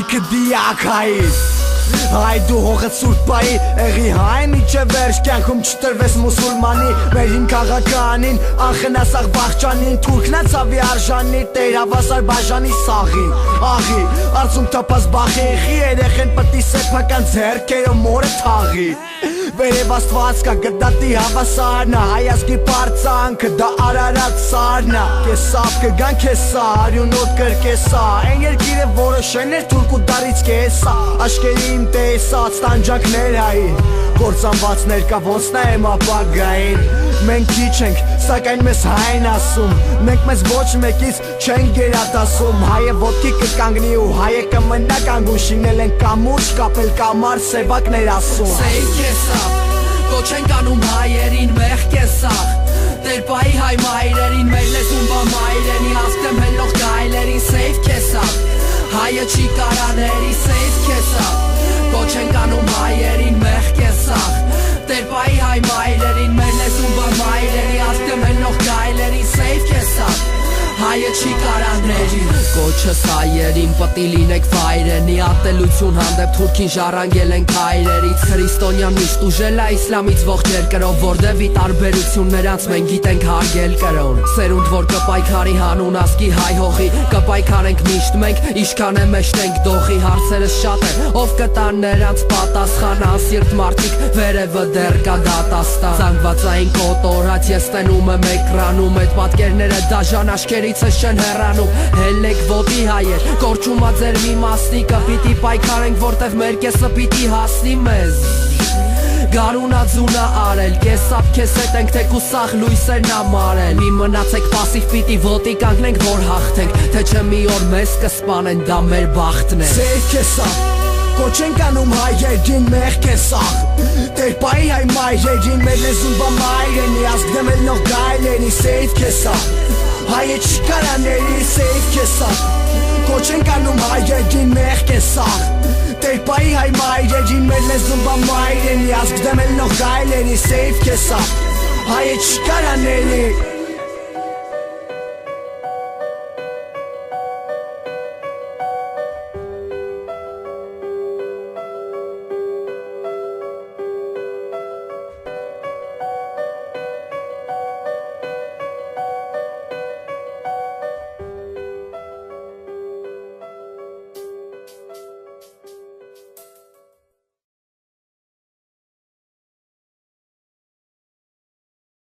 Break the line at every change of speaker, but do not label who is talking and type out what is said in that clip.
կյանքը դիակայից Հայ դու հողդ սուրբ բայի Եղի հայ միջև վերջ կյանքում չտրվես մուսուլմանի Մերին քաղաքանին անխնասաղ բաղճանին Թուրքնա ծավի արժանի տեր հավասար բաժանի սաղին Աղի արցում տապած բախի Եղի երեխեն պտի սեպական ձերքերը մորը թաղի Վերև աստված կա գդատի հավասարնա Հայազգի պարծանքը դա արարատ սարնա Կեսավ կգան կեսա արյունոտ կրկեսա Են երկիրը որը շեներ թուրք ու դարից կեսա Աշկերի իմ տեսած տանջակներ հային Գործանված ներկա ոնց նայեմ ապագային Մենք քիչ ենք, սակայն մեզ հայն ասում Մենք մեզ ոչ մեկից չենք գերատասում Հայը ոտքի կկանգնի ու հայը կմնա կանգուն Շինել են կամուրջ, կապել կամար, սևակներ ասում
Սեյվ կեսավ, կոչ ենք անում հայերին մեղ կեսավ Տեր պայի հայ մայրերին, մեր լեզուն բա մայրենի Ասկտեմ հելող գայլերին, սեյվ կեսավ Հայը չի կարաների, սեյվ կեսավ Կոչ ենք անում հայերին մեղ կեսավ Տեր պայի հայ մայրերին, մեր լեզուն բա մայրենի Ասկտեմ հելող գայլերին, սեյվ կեսավ Հայը չի կարաների Կոչս հայերին պտի լինեք վայրենի Ատելություն հանդեպ թուրքին ժառանգել ենք հայրերից Քրիստոնյան միշտ ուժել է իսլամից ողջ երկրով Որտևի տարբերություն նրանց մենք գիտենք հարգել կրոն Սերունդ որ կպայքարի հանուն ասկի հայ հողի Կպայքարենք միշտ մենք իշքան է մեջտենք դողի Հարցերս շատ են ով կտան նրանց պատասխան Անսիրտ մարդիկ վերևը դեռ կա դատաստան Զանգվածային կոտորած ես տենում եմ էկրանում Այդ պատկերները դաժան աշկերի չեն հեռանում Հելեք ոտի հայեր, կորչումա ձեր մի մասնիկը Պիտի պայքարենք, որտև մեր կեսը պիտի հասնի մեզ Գարունա ձունա արել, կեսապ կես հետ ենք թեկու սաղ լույսերն ամարել Մի մնացեք պասիվ պիտի ոտի կանգնենք, որ հաղթենք Թե չէ մի օր մեզ կսպանեն, դա մեր բախտն է
Սեյվ կեսապ Կոչ ենք անում հայերին մեղ կեսաղ Տեր պայի հայ մայրերին, մեր լեզուն բա մայրենի Ասկդեմ հելնող գայլերի, սեյվ կեսապ Հայը չկարաների, սեյվ կեսաղ Կոչ ենք անում հայերին մեղ կեսաղ Տեր պայի հայ մայրերին, մեր լեզուն բա մայրենի Ասկդեմ հելնող գայլերի, սեյվ կեսաղ Հայը չկարաների